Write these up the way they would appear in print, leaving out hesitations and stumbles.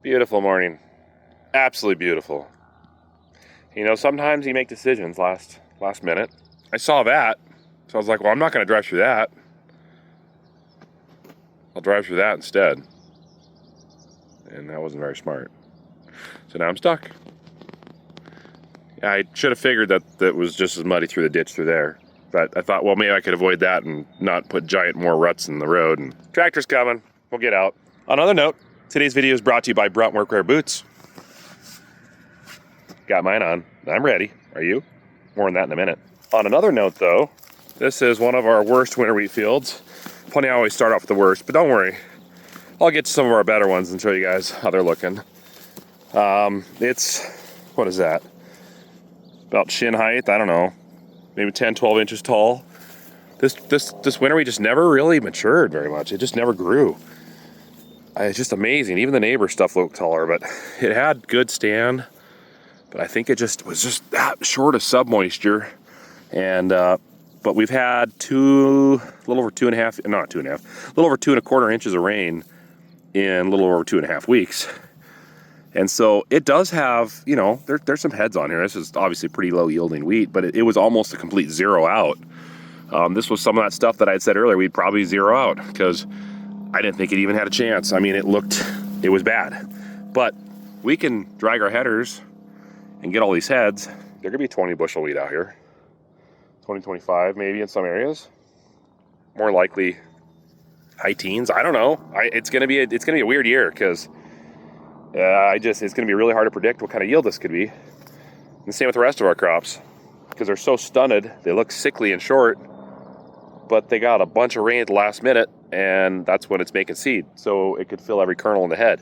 Beautiful morning. Absolutely beautiful. You know, sometimes you make decisions last minute. I saw that, so I was like, well, I'm not going to drive through that. I'll drive through that instead. And that wasn't very smart. So now I'm stuck. I should have figured that was just as muddy through the ditch through there. But I thought, well, maybe I could avoid that and not put giant more ruts in the road. And tractor's coming. We'll get out. On another note, today's video is brought to you by Brunt Workwear Boots. Got mine on. I'm ready. Are you? More on that in a minute. On another note, though, this is one of our worst winter wheat fields. Funny, I always start off with the worst, but don't worry. I'll get to some of our better ones and show you guys how they're looking. It's, what is that? About shin height, I don't know. Maybe 10, 12 inches tall. This winter wheat just never really matured very much. It just never grew. It's just amazing. Even the neighbor stuff looked taller, but it had good stand. But I think it was just that short of submoisture. And, but we've had a little over 2.25 inches of rain in a little over 2.5 weeks. And so it does have, you know, there's some heads on here. This is obviously pretty low yielding wheat, but it was almost a complete zero out. This was some of that stuff that I had said earlier, we'd probably zero out because I didn't think it even had a chance. I mean, it was bad. But we can drag our headers and get all these heads. There could be 20 bushel wheat out here. 20, 25 maybe in some areas. More likely high teens. I don't know. It's gonna be a weird year because it's gonna be really hard to predict what kind of yield this could be. And the same with the rest of our crops. Because they're so stunted, they look sickly and short, but they got a bunch of rain at the last minute, and that's when it's making seed. So it could fill every kernel in the head.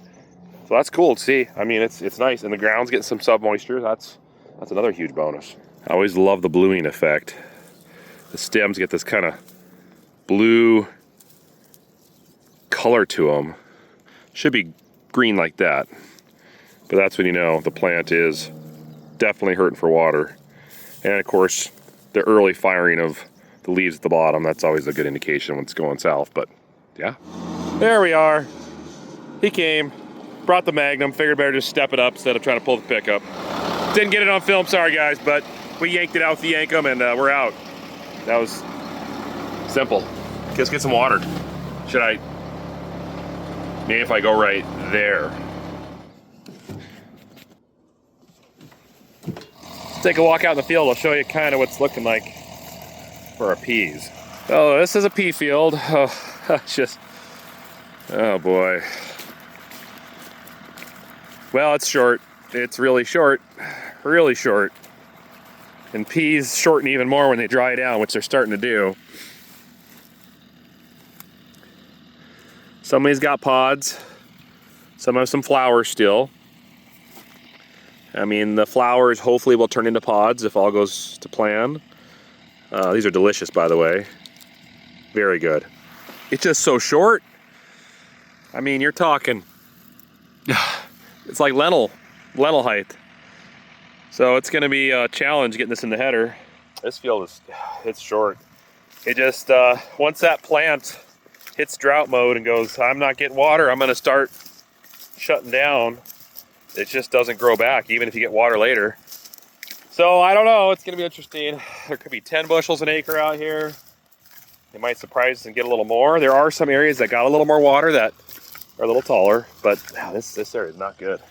So that's cool to see. I mean, it's nice, and the ground's getting some sub-moisture. That's another huge bonus. I always love the bluing effect. The stems get this kind of blue color to them. Should be green like that, but that's when you know the plant is definitely hurting for water. And of course, the early firing of the leaves at the bottom, that's always a good indication when it's going south. But yeah, there we are. He came. Brought the Magnum, figured better just step it up instead of trying to pull the pickup. Didn't get it on film, sorry guys, but we yanked it out with the Yankum and we're out. That was simple. Let's get some water. Maybe if I go right there. Take a walk out in the field, I'll show you kind of what's looking like for our peas. Oh, this is a pea field. Oh boy. Well, it's short. It's really short. Really short. And peas shorten even more when they dry down, which they're starting to do. Some of these got pods. Some have some flowers still. I mean, the flowers hopefully will turn into pods if all goes to plan. These are delicious, by the way. Very good. It's just so short. I mean, you're talking... It's like lentil height. So it's gonna be a challenge getting this in the header. This field it's short. It just, once that plant hits drought mode and goes, I'm not getting water, I'm gonna start shutting down. It just doesn't grow back, even if you get water later. So I don't know, it's gonna be interesting. There could be 10 bushels an acre out here. It might surprise us and get a little more. There are some areas that got a little more water that are a little taller, but this area is not good.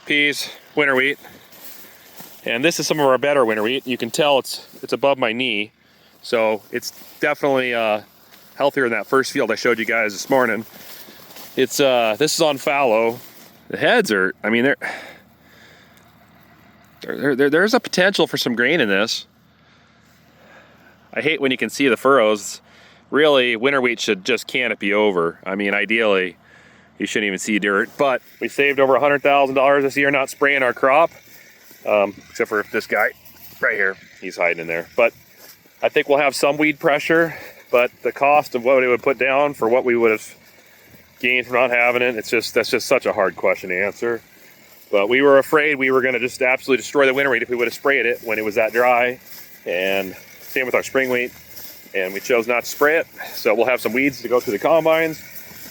Peas, winter wheat. And this is some of our better winter wheat. You can tell it's above my knee. So it's definitely healthier than that first field I showed you guys this morning. This is on fallow. The heads are, I mean, there's a potential for some grain in this. I hate when you can see the furrows. Really, winter wheat should just canopy over. I mean, ideally, you shouldn't even see dirt, but we saved over $100,000 this year not spraying our crop, except for this guy right here. He's hiding in there. But I think we'll have some weed pressure, but the cost of what it would put down for what we would have gained from not having it, that's just such a hard question to answer. But we were afraid we were gonna just absolutely destroy the winter wheat if we would have sprayed it when it was that dry. And same with our spring wheat. And we chose not to spray it. So we'll have some weeds to go through the combines.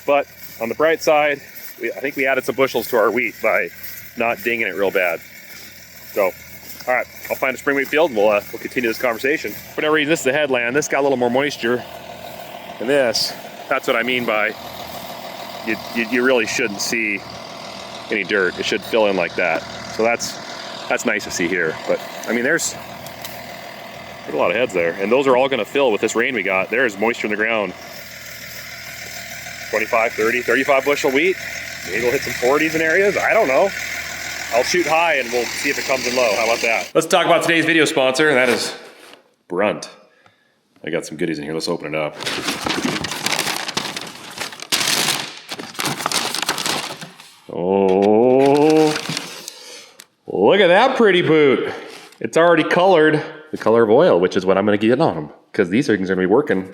But on the bright side, I think we added some bushels to our wheat by not dinging it real bad. So, all right, I'll find a spring wheat field and we'll continue this conversation. For whatever reason, this is the headland. This got a little more moisture than this. That's what I mean by you really shouldn't see any dirt. It should fill in like that. So that's nice to see here. But I mean, there's a lot of heads there, and those are all going to fill with this rain we got. There's moisture in the ground. 25, 30, 35 bushel wheat. Maybe we'll hit some 40s in areas. I don't know. I'll shoot high and we'll see if it comes in low. How about that? Let's talk about today's video sponsor, and that is Brunt. I got some goodies in here. Let's open it up. Oh, look at that pretty boot. It's already colored the color of oil, which is what I'm going to get on them, because these things are going to be working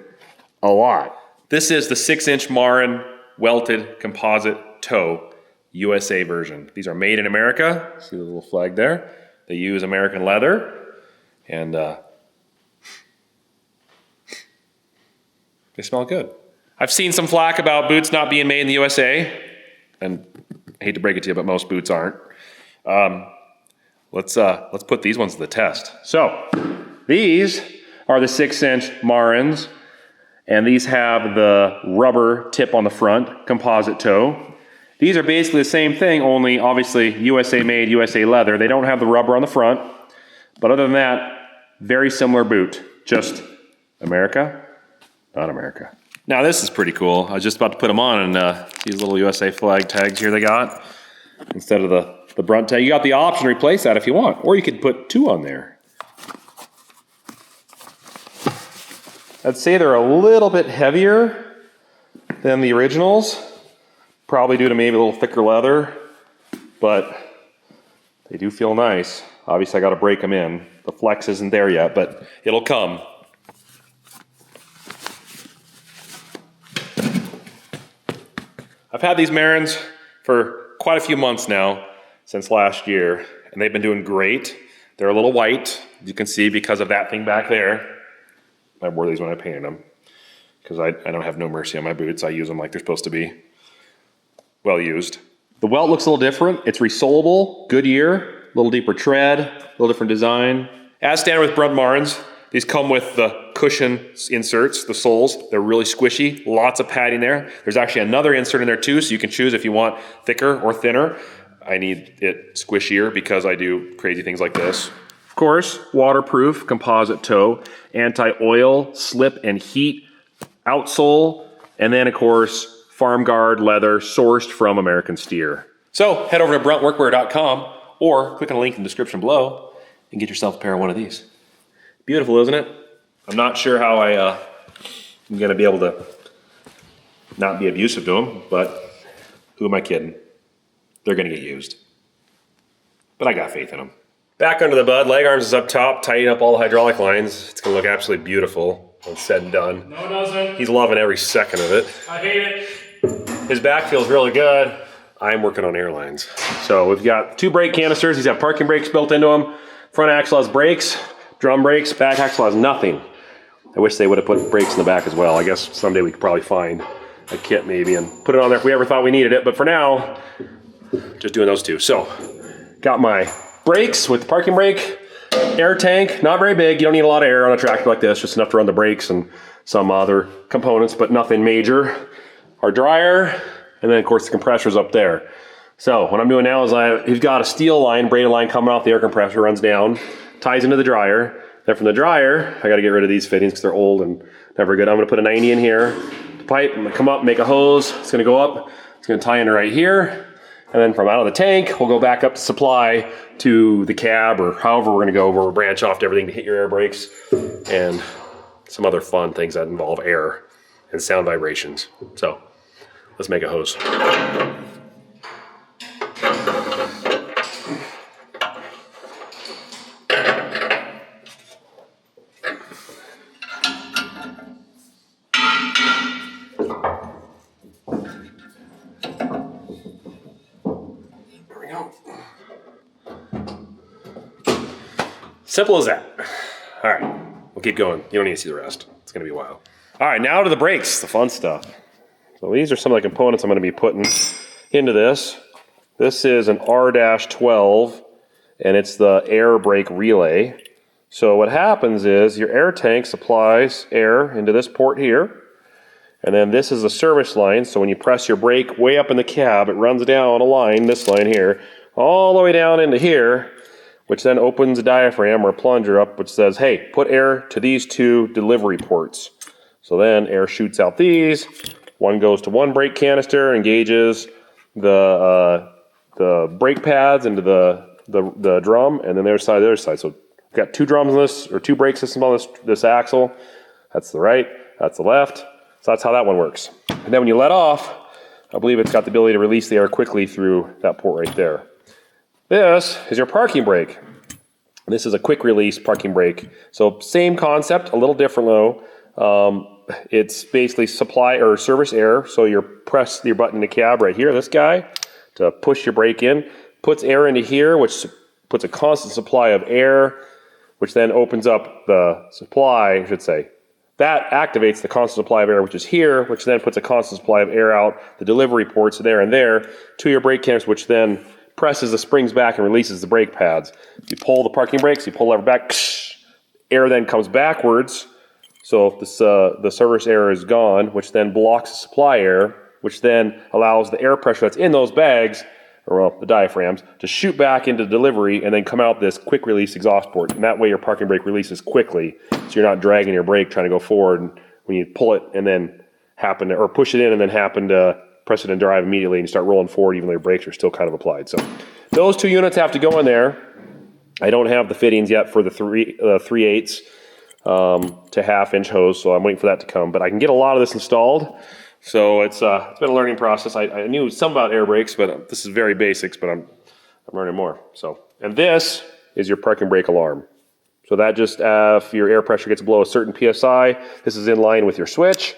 a lot. This is the 6-inch Marrin welted composite toe USA version. These are made in America. See the little flag there? They use American leather, and they smell good. I've seen some flack about boots not being made in the USA, and I hate to break it to you, but most boots aren't. Let's put these ones to the test. So these are the 6-inch Marrins, and these have the rubber tip on the front, composite toe. These are basically the same thing, only obviously USA made, USA leather. They don't have the rubber on the front, but other than that, very similar boot, just America, not America. Now this is pretty cool. I was just about to put them on, and these little USA flag tags here they got, instead of the Brunt tag. You got the option to replace that if you want, or you could put 2 on there. I'd say they're a little bit heavier than the originals, probably due to maybe a little thicker leather, but they do feel nice. Obviously I got to break them in. The flex isn't there yet, but it'll come. I've had these Marrins for quite a few months now, since last year, and they've been doing great. They're a little white, you can see, because of that thing back there. I wore these when I painted them, because I don't have no mercy on my boots. I use them like they're supposed to be. Well used. The welt looks a little different. It's resolable, Goodyear, a little deeper tread, a little different design. As standard with Brunt Marrins, these come with the cushion inserts, the soles. They're really squishy, lots of padding there. There's actually another insert in there too, so you can choose if you want thicker or thinner. I need it squishier because I do crazy things like this. Of course, waterproof composite toe, anti-oil, slip and heat outsole, and then of course, farm guard leather sourced from American steer. So head over to bruntworkwear.com or click on the link in the description below and get yourself a pair of one of these. Beautiful, isn't it? I'm not sure how I'm gonna be able to not be abusive to them, but who am I kidding? They're gonna get used. But I got faith in them. Back under the bud, leg arms is up top, tighten up all the hydraulic lines. It's gonna look absolutely beautiful when it's said and done. No, it doesn't. He's loving every second of it. I hate it. His back feels really good. I'm working on airlines. So we've got 2 brake canisters. These have parking brakes built into them. Front axle has brakes, drum brakes. Back axle has nothing. I wish they would have put brakes in the back as well. I guess someday we could probably find a kit maybe and put it on there if we ever thought we needed it. But for now, just doing those 2. So got my brakes with the parking brake, air tank, not very big. You don't need a lot of air on a tractor like this, just enough to run the brakes and some other components, but nothing major. Our dryer, and then of course the compressor's up there. So what I'm doing now is he's got a steel line, braided line coming off the air compressor, runs down, ties into the dryer. Then from the dryer, I gotta get rid of these fittings because they're old and never good. I'm gonna put a 90 in here, the pipe, I'm gonna come up, make a hose. It's gonna go up, it's gonna tie into right here. And then from out of the tank, we'll go back up to supply to the cab or however we're gonna go, where we'll branch off to everything to hit your air brakes and some other fun things that involve air and sound vibrations. So let's make a hose. Simple as that. All right, we'll keep going. You don't need to see the rest. It's gonna be a while. All right, now to the brakes, the fun stuff. So these are some of the components I'm gonna be putting into this. This is an R-12, and it's the air brake relay. So what happens is your air tank supplies air into this port here, and then this is the service line. So when you press your brake way up in the cab, it runs down a line, this line here, all the way down into here, which then opens a diaphragm or a plunger up, which says, hey, put air to these 2 delivery ports. So then air shoots out these. One goes to one brake canister, engages the brake pads into the drum, and then the other side. So we've got 2 drums on this, or 2 brake systems on this axle. That's the right, that's the left. So that's how that one works. And then when you let off, I believe it's got the ability to release the air quickly through that port right there. This is your parking brake. This is a quick release parking brake. So same concept, a little different though. It's basically supply or service air. So you press your button in the cab right here, this guy, to push your brake in, puts air into here, which puts a constant supply of air, which then opens up the supply, I should say. That activates the constant supply of air, which is here, which then puts a constant supply of air out the delivery ports there and there to your brake canister, which then presses the springs back and releases the brake pads. You pull the parking brakes, you pull the lever back, air then comes backwards. So if this, the service air is gone, which then blocks the supply air, which then allows the air pressure that's in those bags, or well, the diaphragms, to shoot back into delivery and then come out this quick release exhaust port. And that way your parking brake releases quickly, so you're not dragging your brake trying to go forward. And when you pull it and then or push it in and then happen to press it and drive immediately and you start rolling forward even though your brakes are still kind of applied. So those 2 units have to go in there. I don't have the fittings yet for the 3/8 to 1/2-inch hose, so I'm waiting for that to come. But I can get a lot of this installed. So it's been a learning process. I knew some about air brakes, but this is very basics, but I'm learning more. So, and this is your parking brake alarm. So that just, if your air pressure gets below a certain PSI, this is in line with your switch.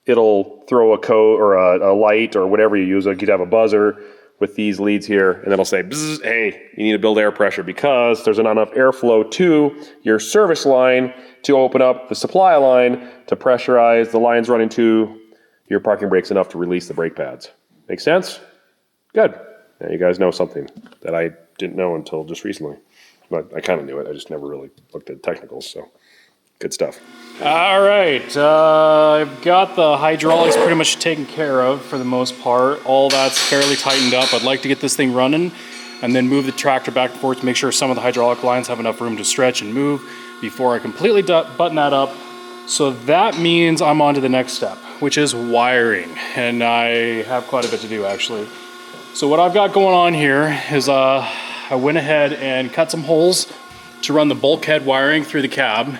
It'll throw a code or a light or whatever you use. Like you'd have a buzzer with these leads here, and it'll say, bzz, hey, you need to build air pressure because there's not enough airflow to your service line to open up the supply line to pressurize the lines running to your parking brakes enough to release the brake pads. Make sense? Good. Now you guys know something that I didn't know until just recently. But I kind of knew it. I just never really looked at technicals, so good stuff. All right, I've got the hydraulics pretty much taken care of for the most part. All that's fairly tightened up. I'd like to get this thing running and then move the tractor back and forth to make sure some of the hydraulic lines have enough room to stretch and move before I completely button that up. So that means I'm on to the next step, which is wiring. And I have quite a bit to do actually. So what I've got going on here is I went ahead and cut some holes to run the bulkhead wiring through the cab.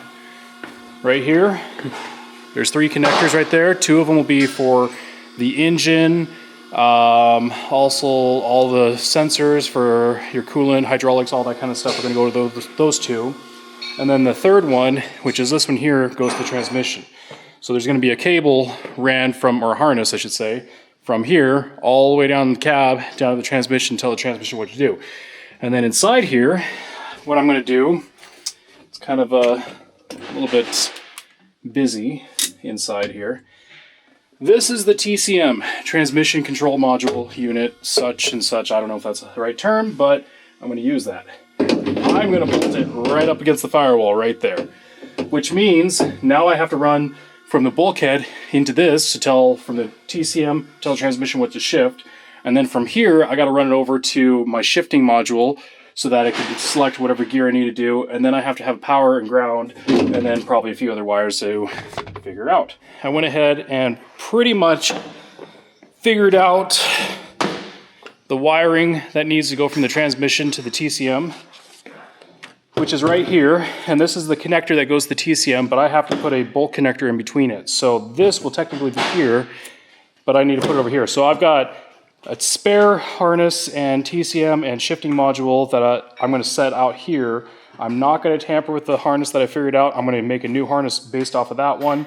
Right here, there's 3 connectors right there. 2 of them will be for the engine, also all the sensors for your coolant, hydraulics, all that kind of stuff. We're gonna go to those 2. And then the 3rd one, which is this one here, goes to the transmission. So there's gonna be a cable ran from, or a harness I should say, from here all the way down the cab, down to the transmission, tell the transmission what to do. And then inside here, what I'm gonna do, it's kind of a little bit busy inside here. This is the TCM, Transmission Control Module Unit, such and such. I don't know if that's the right term, but I'm going to use that. I'm going to bolt it right up against the firewall right there, which means now I have to run from the bulkhead into this to tell, from the TCM, tell the transmission what to shift. And then from here, I got to run it over to my shifting module so that I can select whatever gear I need to do, and then I have to have power and ground, and then probably a few other wires to figure it out. I went ahead and pretty much figured out the wiring that needs to go from the transmission to the TCM, which is right here, and this is the connector that goes to the TCM, but I have to put a bolt connector in between it. So this will technically be here, but I need to put it over here. So I've got a spare harness and TCM and shifting module that I'm going to set out here. I'm not going to tamper with the harness that I figured out. I'm going to make a new harness based off of that one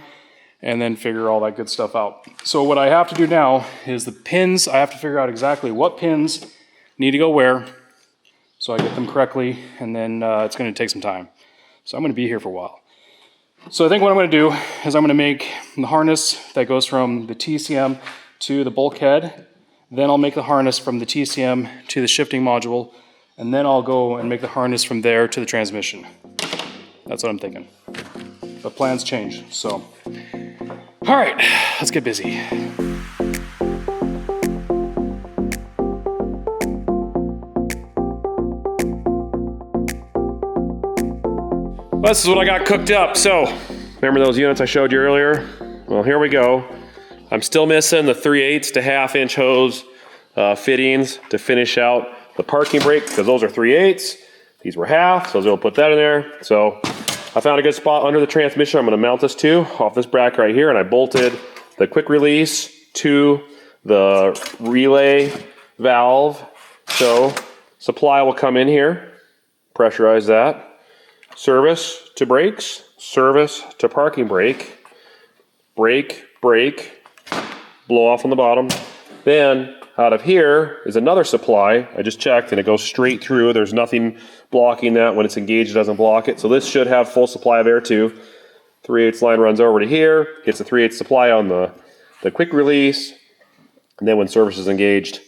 and then figure all that good stuff out. So what I have to do now is the pins. I have to figure out exactly what pins need to go where so I get them correctly, and then it's going to take some time. So I'm going to be here for a while. So I think what I'm going to do is I'm going to make the harness that goes from the TCM to the bulkhead. Then I'll make the harness from the TCM to the shifting module. And then I'll go and make the harness from there to the transmission. That's what I'm thinking. But plans change, so. All right, let's get busy. This is what I got cooked up. So, remember those units I showed you earlier? Well, here we go. I'm still missing the 3/8 to 1/2 inch hose fittings to finish out the parking brake, because those are 3/8. These were 1/2, so we'll put that in there. So I found a good spot under the transmission. I'm gonna mount this to off this bracket right here, and I bolted the quick release to the relay valve. So supply will come in here, pressurize that. Service to brakes, service to parking brake, brake, brake, blow off on the bottom. Then out of here is another supply. I just checked and it goes straight through. There's nothing blocking that. When it's engaged, it doesn't block it. So this should have full supply of air too. 3/8 line runs over to here, gets a 3/8 supply on the quick release. And then when service is engaged,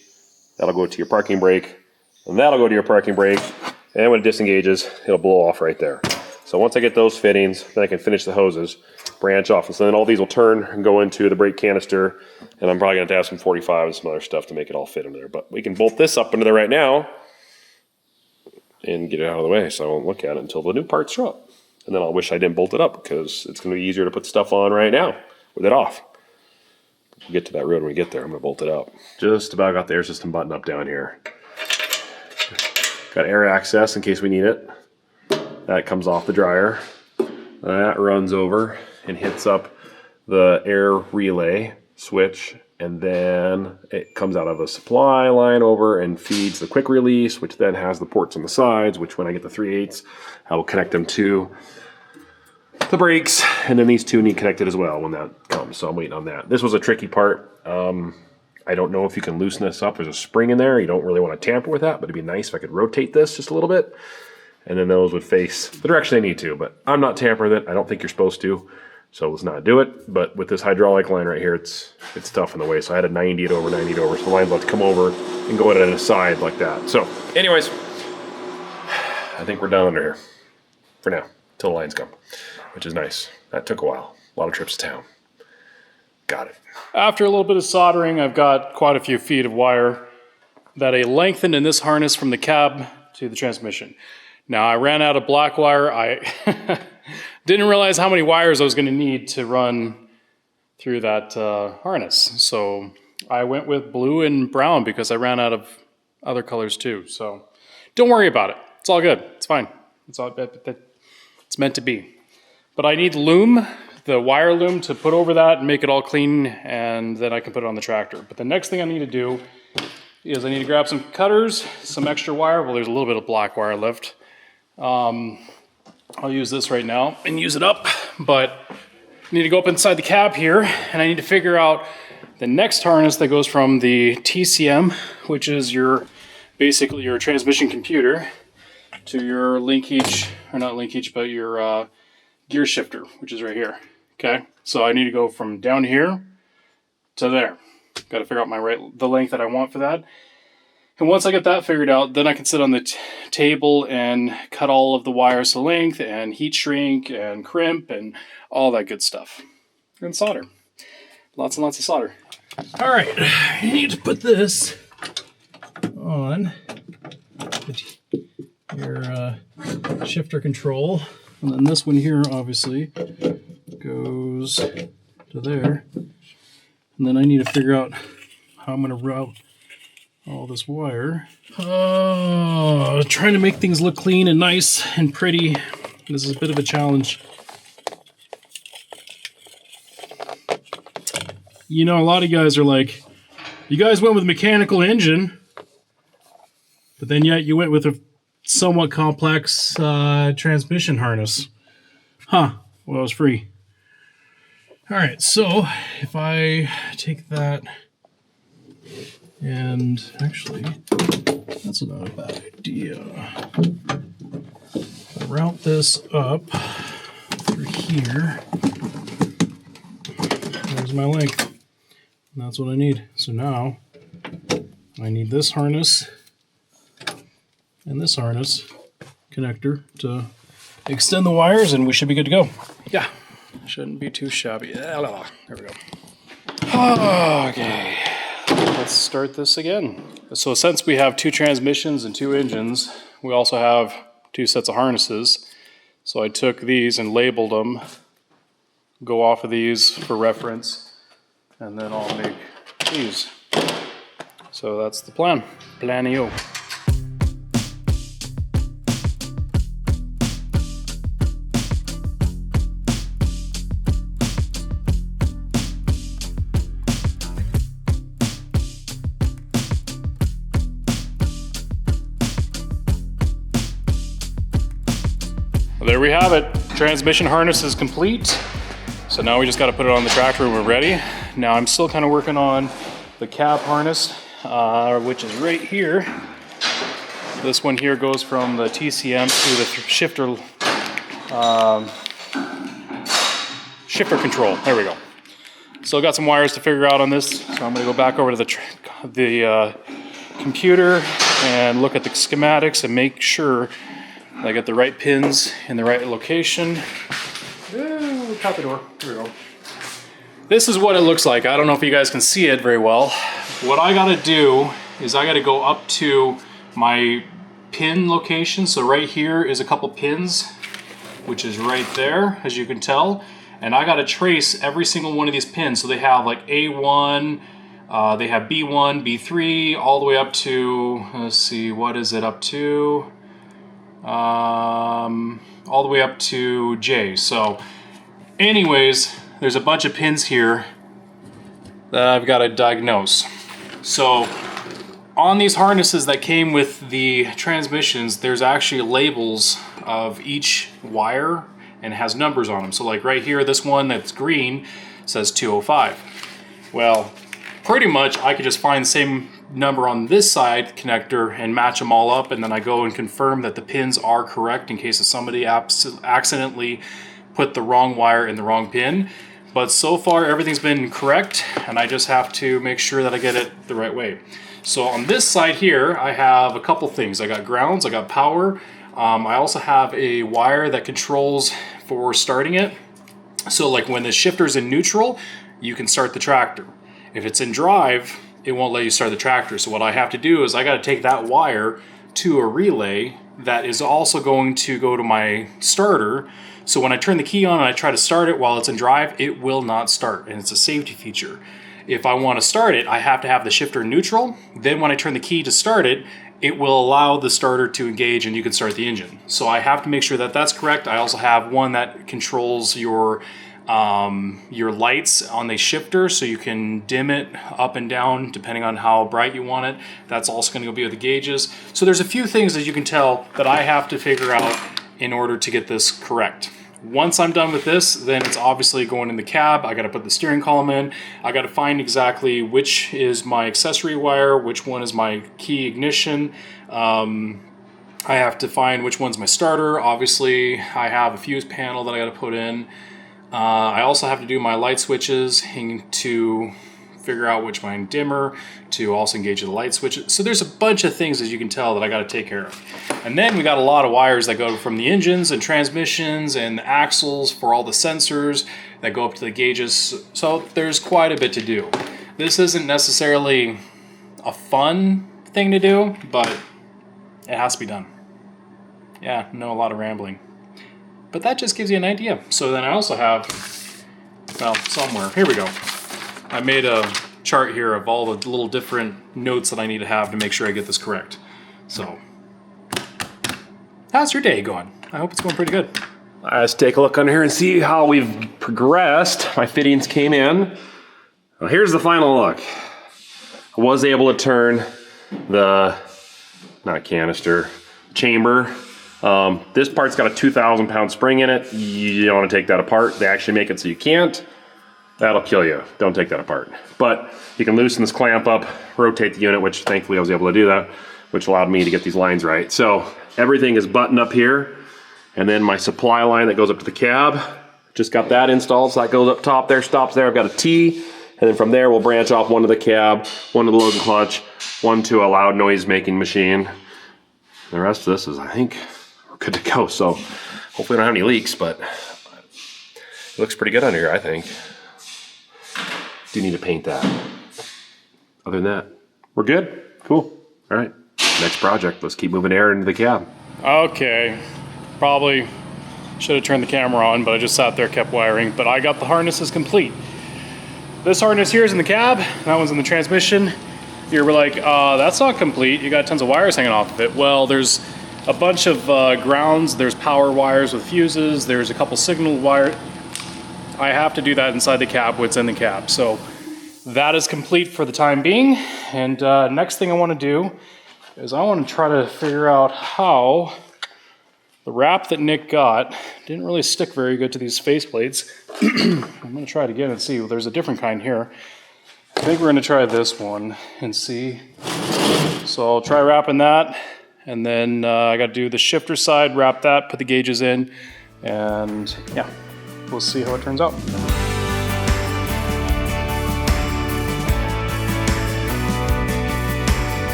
that'll go to your parking brake, and that'll go to your parking brake. And when it disengages, it'll blow off right there. So once I get those fittings, then I can finish the hoses, branch off. And so then all these will turn and go into the brake canister. And I'm probably gonna have to have some 45 and some other stuff to make it all fit in there. But we can bolt this up into there right now and get it out of the way so I won't look at it until the new parts show up. And then I'll wish I didn't bolt it up, because it's gonna be easier to put stuff on right now with it off. We'll get to that road when we get there. I'm gonna bolt it up. Just about got the air system button up down here. Got air access in case we need it. That comes off the dryer. That runs over and hits up the air relay switch, and then it comes out of a supply line over and feeds the quick release, which then has the ports on the sides, which when I get the 3/8, I will connect them to the brakes, and then these two need connected as well when that comes, so I'm waiting on that. This was a tricky part. I don't know if you can loosen this up. There's a spring in there. You don't really want to tamper with that, but it'd be nice if I could rotate this just a little bit, and then those would face the direction they need to, but I'm not tampering with it. I don't think you're supposed to, so let's not do it. But with this hydraulic line right here, it's tough in the way, so I had to 90 it over, so the line's about to come over and go at an aside like that. So anyways, I think we're done under here for now, till the lines come, which is nice. That took a while. A lot of trips to town. Got it. After a little bit of soldering, I've got quite a few feet of wire that I lengthened in this harness from the cab to the transmission. Now, I ran out of black wire. I didn't realize how many wires I was going to need to run through that harness. So I went with blue and brown because I ran out of other colors too. So don't worry about it. It's all good. It's fine. It's meant to be. But I need loom, the wire loom, to put over that and make it all clean, and then I can put it on the tractor. But the next thing I need to do is I need to grab some cutters, some extra wire. Well, there's a little bit of black wire left. I'll use this right now and use it up, but I need to go up inside the cab here, and I need to figure out the next harness that goes from the TCM, which is basically your transmission computer, to your linkage, or not linkage, but your gear shifter, which is right here. Okay, so I need to go from down here to there. Got to figure out the length that I want for that. And once I get that figured out, then I can sit on the table and cut all of the wires to length and heat shrink and crimp and all that good stuff. And solder. Lots and lots of solder. All right, you need to put this on your shifter control. And then this one here, obviously, goes to there. And then I need to figure out how I'm going to route all this wire. Trying to make things look clean and nice and pretty. This is a bit of a challenge. You know, a lot of guys are like, you guys went with a mechanical engine, but then yet you went with a somewhat complex transmission harness. Huh, well, it was free. All right, so if I take that, and actually, that's not a bad idea. If I route this up through here, there's my length. And that's what I need. So now I need this harness and this harness connector to extend the wires, and we should be good to go. Yeah, shouldn't be too shabby. There we go. Okay, let's start this again. So since we have 2 transmissions and 2 engines, we also have 2 sets of harnesses. So I took these and labeled them, go off of these for reference, and then I'll make these. So that's the plan. Planio. There we have it. Transmission harness is complete. So now we just got to put it on the tractor and we're ready. Now I'm still kind of working on the cab harness, which is right here. This one here goes from the TCM to the shifter control. There we go. Still got some wires to figure out on this. So I'm going to go back over to the computer and look at the schematics and make sure I got the right pins in the right location. Ooh, out the door. Here we go. This is what it looks like. I don't know if you guys can see it very well. What I gotta do is I gotta go up to my pin location. So right here is a couple pins, which is right there, as you can tell. And I gotta trace every single one of these pins. So they have like A1, they have B1, B3, all the way up to, let's see, what is it up to? All the way up to J. So anyways, there's a bunch of pins here that I've got to diagnose. So on these harnesses that came with the transmissions, there's actually labels of each wire and has numbers on them. So like right here, this one that's green says 205. Well, pretty much I could just find the same number on this side connector and match them all up, and then I go and confirm that the pins are correct in case somebody accidentally put the wrong wire in the wrong pin. But so far everything's been correct, and I just have to make sure that I get it the right way. So on this side here I have a couple things. I got grounds, I got power, I also have a wire that controls for starting it. So like when the shifter's in neutral, you can start the tractor. If it's in drive, it won't let you start the tractor. So what I have to do is I got to take that wire to a relay that is also going to go to my starter. So when I turn the key on and I try to start it while it's in drive, it will not start, and it's a safety feature. If I want to start it, I have to have the shifter neutral. Then when I turn the key to start it, it will allow the starter to engage and you can start the engine. So I have to make sure that that's correct. I also have one that controls your lights on the shifter, so you can dim it up and down depending on how bright you want it. That's also going to be with the gauges. So there's a few things, as you can tell, that I have to figure out in order to get this correct. Once I'm done with this, then it's obviously going in the cab. I got to put the steering column in. I got to find exactly which is my accessory wire, which one is my key ignition. I have to find which one's my starter. Obviously, I have a fuse panel that I got to put in. I also have to do my light switches to figure out which my dimmer, to also engage the light switches. So there's a bunch of things, as you can tell, that I got to take care of. And then we got a lot of wires that go from the engines and transmissions and the axles for all the sensors that go up to the gauges. So there's quite a bit to do. This isn't necessarily a fun thing to do, but it has to be done. Yeah, no, a lot of rambling. But that just gives you an idea. So then I also have, well, somewhere, here we go. I made a chart here of all the little different notes that I need to have to make sure I get this correct. So, how's your day going? I hope it's going pretty good. Let's take a look under here and see how we've progressed. My fittings came in. Well, here's the final look. I was able to turn the, not canister, chamber. This part's got a 2,000 pound spring in it. You don't want to take that apart. They actually make it so you can't. That'll kill you. Don't take that apart. But you can loosen this clamp up, rotate the unit, which thankfully I was able to do that, which allowed me to get these lines right. So everything is buttoned up here. And then my supply line that goes up to the cab, just got that installed. So that goes up top there, stops there. I've got a T And then from there, we'll branch off one to the cab, one to the load and clutch, one to a loud noise-making machine. The rest of this is, I think, we're good to go. So hopefully we don't have any leaks, but it looks pretty good under here, I think. Do need to paint that. Other than that, we're good. Cool. All right, next project. Let's keep moving air into the cab. Okay, probably should have turned the camera on, but I just sat there, kept wiring. But I got the harnesses complete. This harness here is in the cab, that one's in the transmission. You were like, that's not complete. You got tons of wires hanging off of it. Well, there's a bunch of grounds. There's power wires with fuses. There's a couple signal wires. I have to do that inside the cab, what's in the cab. So that is complete for the time being. And next thing I want to do is I want to try to figure out how the wrap that Nick got didn't really stick very good to these faceplates. I'm going to try it again and see. Well, there's a different kind here. I think we're going to try this one and see. So I'll try wrapping that. And then I got to do the shifter side, wrap that, put the gauges in. And yeah, we'll see how it turns out.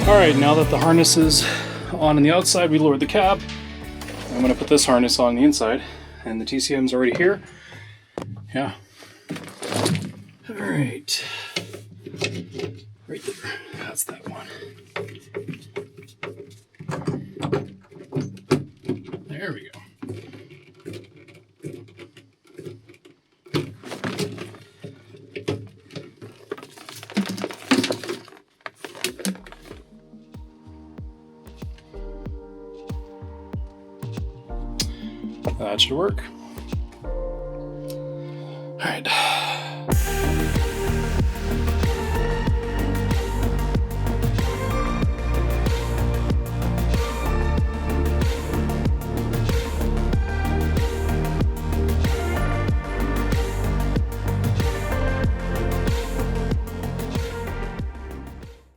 All right, now that the harness is on the outside, we lowered the cab. I'm gonna put this harness on the inside, and the TCM's already here. Yeah. All right. Right there, that's that one. There we go. That should work. All right,